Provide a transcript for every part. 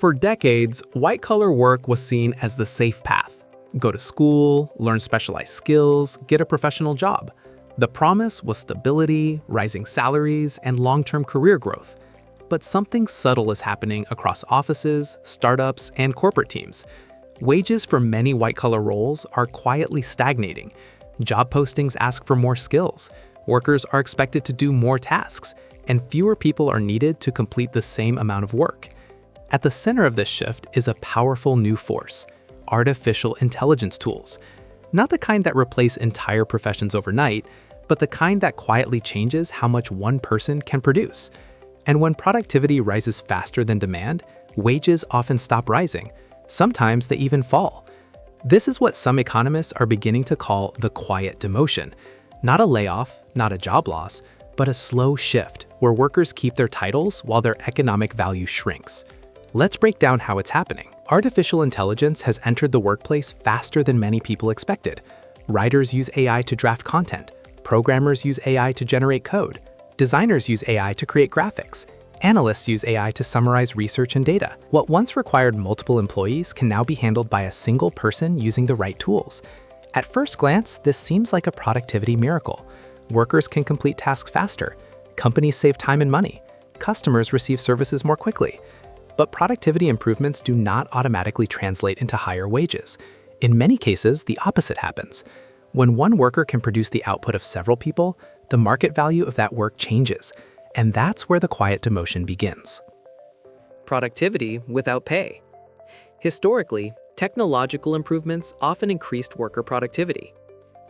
For decades, white-collar work was seen as the safe path. Go to school, learn specialized skills, get a professional job. The promise was stability, rising salaries, and long-term career growth. But something subtle is happening across offices, startups, and corporate teams. Wages for many white-collar roles are quietly stagnating. Job postings ask for more skills. Workers are expected to do more tasks, and fewer people are needed to complete the same amount of work. At the center of this shift is a powerful new force: artificial intelligence tools. Not the kind that replace entire professions overnight, but the kind that quietly changes how much one person can produce. And when productivity rises faster than demand, wages often stop rising. Sometimes they even fall. This is what some economists are beginning to call the quiet demotion. Not a layoff, not a job loss, but a slow shift where workers keep their titles while their economic value shrinks. Let's break down how it's happening. Artificial intelligence has entered the workplace faster than many people expected. Writers use AI to draft content. Programmers use AI to generate code. Designers use AI to create graphics. Analysts use AI to summarize research and data. What once required multiple employees can now be handled by a single person using the right tools. At first glance, this seems like a productivity miracle. Workers can complete tasks faster. Companies save time and money. Customers receive services more quickly. But productivity improvements do not automatically translate into higher wages. In many cases, the opposite happens. When one worker can produce the output of several people, the market value of that work changes, and that's where the quiet demotion begins. Productivity without pay. Historically, technological improvements often increased worker productivity.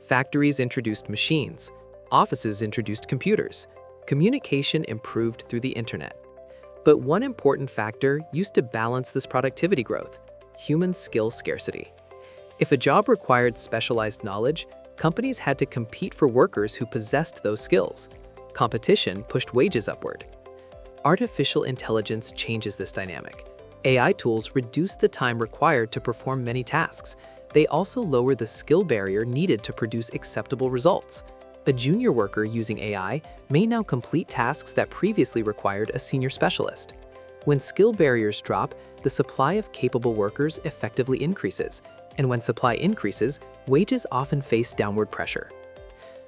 Factories introduced machines. Offices introduced computers. Communication improved through the internet. But one important factor used to balance this productivity growth: human skill scarcity. If a job required specialized knowledge, companies had to compete for workers who possessed those skills. Competition pushed wages upward. Artificial intelligence changes this dynamic. AI tools reduce the time required to perform many tasks. They also lower the skill barrier needed to produce acceptable results. A junior worker using AI may now complete tasks that previously required a senior specialist. When skill barriers drop, the supply of capable workers effectively increases, and when supply increases, wages often face downward pressure.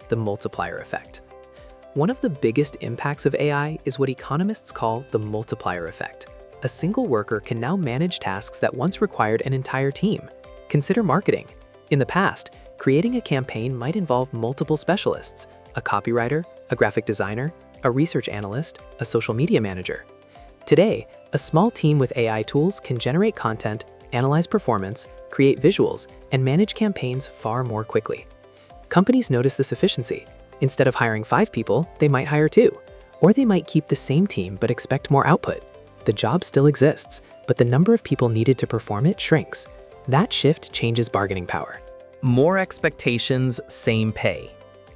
The multiplier effect. One of the biggest impacts of AI is what economists call the multiplier effect. A single worker can now manage tasks that once required an entire team. Consider marketing. In the past, creating a campaign might involve multiple specialists: a copywriter, a graphic designer, a research analyst, a social media manager. Today, a small team with AI tools can generate content, analyze performance, create visuals, and manage campaigns far more quickly. Companies notice this efficiency. Instead of hiring 5 people, they might hire 2. Or they might keep the same team but expect more output. The job still exists, but the number of people needed to perform it shrinks. That shift changes bargaining power. More expectations, same pay.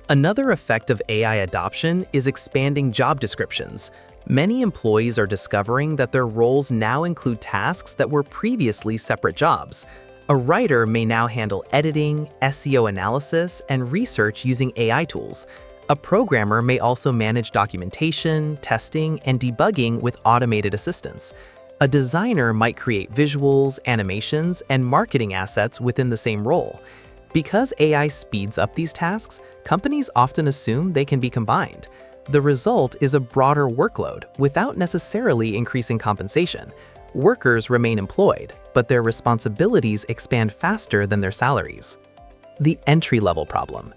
Another effect of AI adoption is expanding job descriptions. Many employees are discovering that their roles now include tasks that were previously separate jobs. A writer may now handle editing, SEO analysis, and research using AI tools. A programmer may also manage documentation, testing, and debugging with automated assistants. A designer might create visuals, animations, and marketing assets within the same role. Because AI speeds up these tasks, companies often assume they can be combined. The result is a broader workload without necessarily increasing compensation. Workers remain employed, but their responsibilities expand faster than their salaries. The entry-level problem.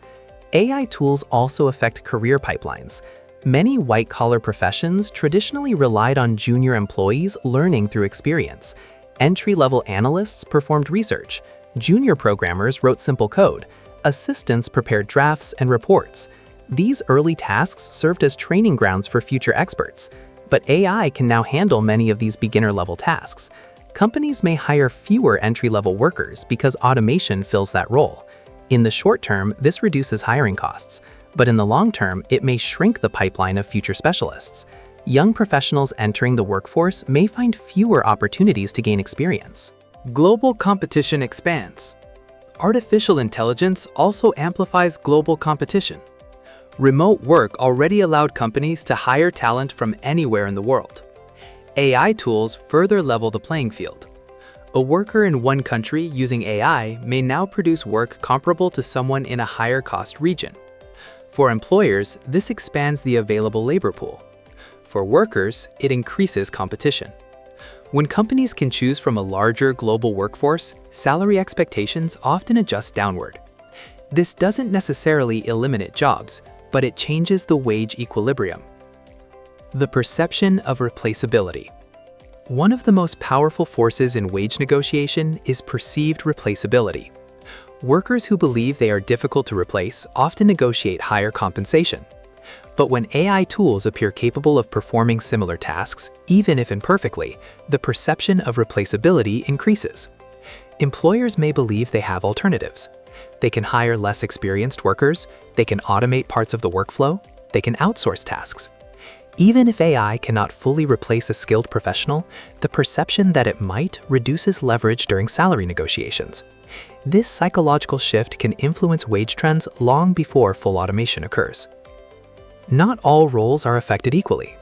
AI tools also affect career pipelines. Many white-collar professions traditionally relied on junior employees learning through experience. Entry-level analysts performed research. Junior programmers wrote simple code. Assistants prepared drafts and reports. These early tasks served as training grounds for future experts. But AI can now handle many of these beginner-level tasks. Companies may hire fewer entry-level workers because automation fills that role. In the short term, this reduces hiring costs. But in the long term, it may shrink the pipeline of future specialists. Young professionals entering the workforce may find fewer opportunities to gain experience. Global competition expands. Artificial intelligence also amplifies global competition. Remote work already allowed companies to hire talent from anywhere in the world. AI tools further level the playing field. A worker in one country using AI may now produce work comparable to someone in a higher cost region. For employers, this expands the available labor pool. For workers, it increases competition. When companies can choose from a larger global workforce, salary expectations often adjust downward. This doesn't necessarily eliminate jobs, but it changes the wage equilibrium. The perception of replaceability. One of the most powerful forces in wage negotiation is perceived replaceability. Workers who believe they are difficult to replace often negotiate higher compensation. But when AI tools appear capable of performing similar tasks, even if imperfectly, the perception of replaceability increases. Employers may believe they have alternatives. They can hire less experienced workers, they can automate parts of the workflow, they can outsource tasks. Even if AI cannot fully replace a skilled professional, the perception that it might reduces leverage during salary negotiations. This psychological shift can influence wage trends long before full automation occurs. Not all roles are affected equally.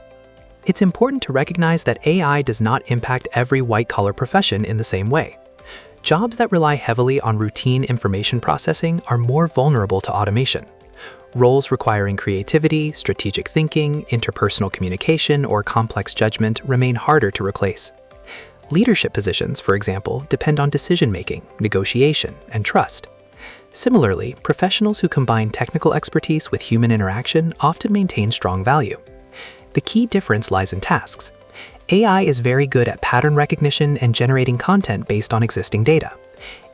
It's important to recognize that AI does not impact every white-collar profession in the same way. Jobs that rely heavily on routine information processing are more vulnerable to automation. Roles requiring creativity, strategic thinking, interpersonal communication, or complex judgment remain harder to replace. Leadership positions, for example, depend on decision-making, negotiation, and trust. Similarly, professionals who combine technical expertise with human interaction often maintain strong value. The key difference lies in tasks. AI is very good at pattern recognition and generating content based on existing data.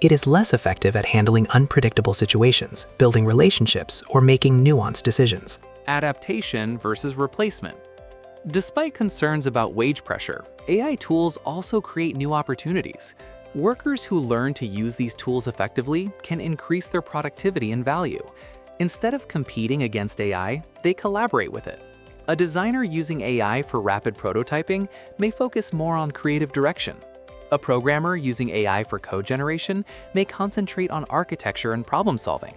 It is less effective at handling unpredictable situations, building relationships, or making nuanced decisions. Adaptation versus replacement. Despite concerns about wage pressure, AI tools also create new opportunities. Workers who learn to use these tools effectively can increase their productivity and value. Instead of competing against AI, they collaborate with it. A designer using AI for rapid prototyping may focus more on creative direction. A programmer using AI for code generation may concentrate on architecture and problem solving.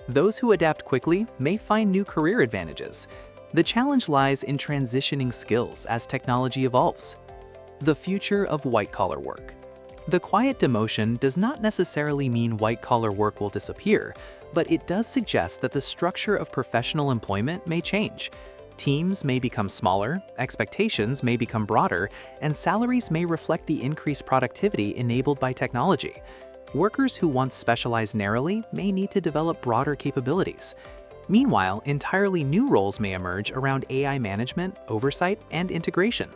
Those who adapt quickly may find new career advantages. The challenge lies in transitioning skills as technology evolves. The future of white-collar work. The quiet demotion does not necessarily mean white-collar work will disappear, but it does suggest that the structure of professional employment may change. Teams may become smaller, expectations may become broader, and salaries may reflect the increased productivity enabled by technology. Workers who once specialized narrowly may need to develop broader capabilities. Meanwhile, entirely new roles may emerge around AI management, oversight, and integration.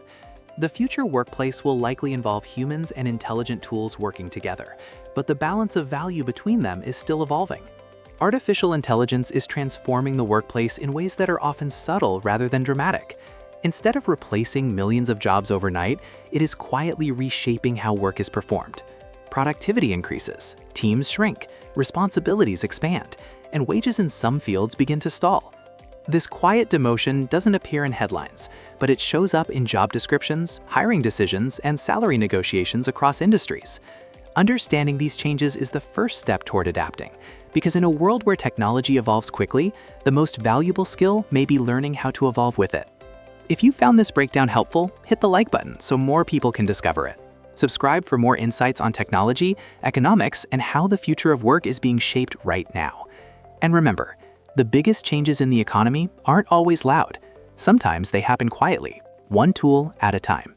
The future workplace will likely involve humans and intelligent tools working together, but the balance of value between them is still evolving. Artificial intelligence is transforming the workplace in ways that are often subtle rather than dramatic. Instead of replacing millions of jobs overnight, it is quietly reshaping how work is performed. Productivity increases, teams shrink, responsibilities expand, and wages in some fields begin to stall. This quiet demotion doesn't appear in headlines, but it shows up in job descriptions, hiring decisions, and salary negotiations across industries. Understanding these changes is the first step toward adapting, because in a world where technology evolves quickly, the most valuable skill may be learning how to evolve with it. If you found this breakdown helpful, hit the like button so more people can discover it. Subscribe for more insights on technology, economics, and how the future of work is being shaped right now. And remember, the biggest changes in the economy aren't always loud. Sometimes they happen quietly, one tool at a time.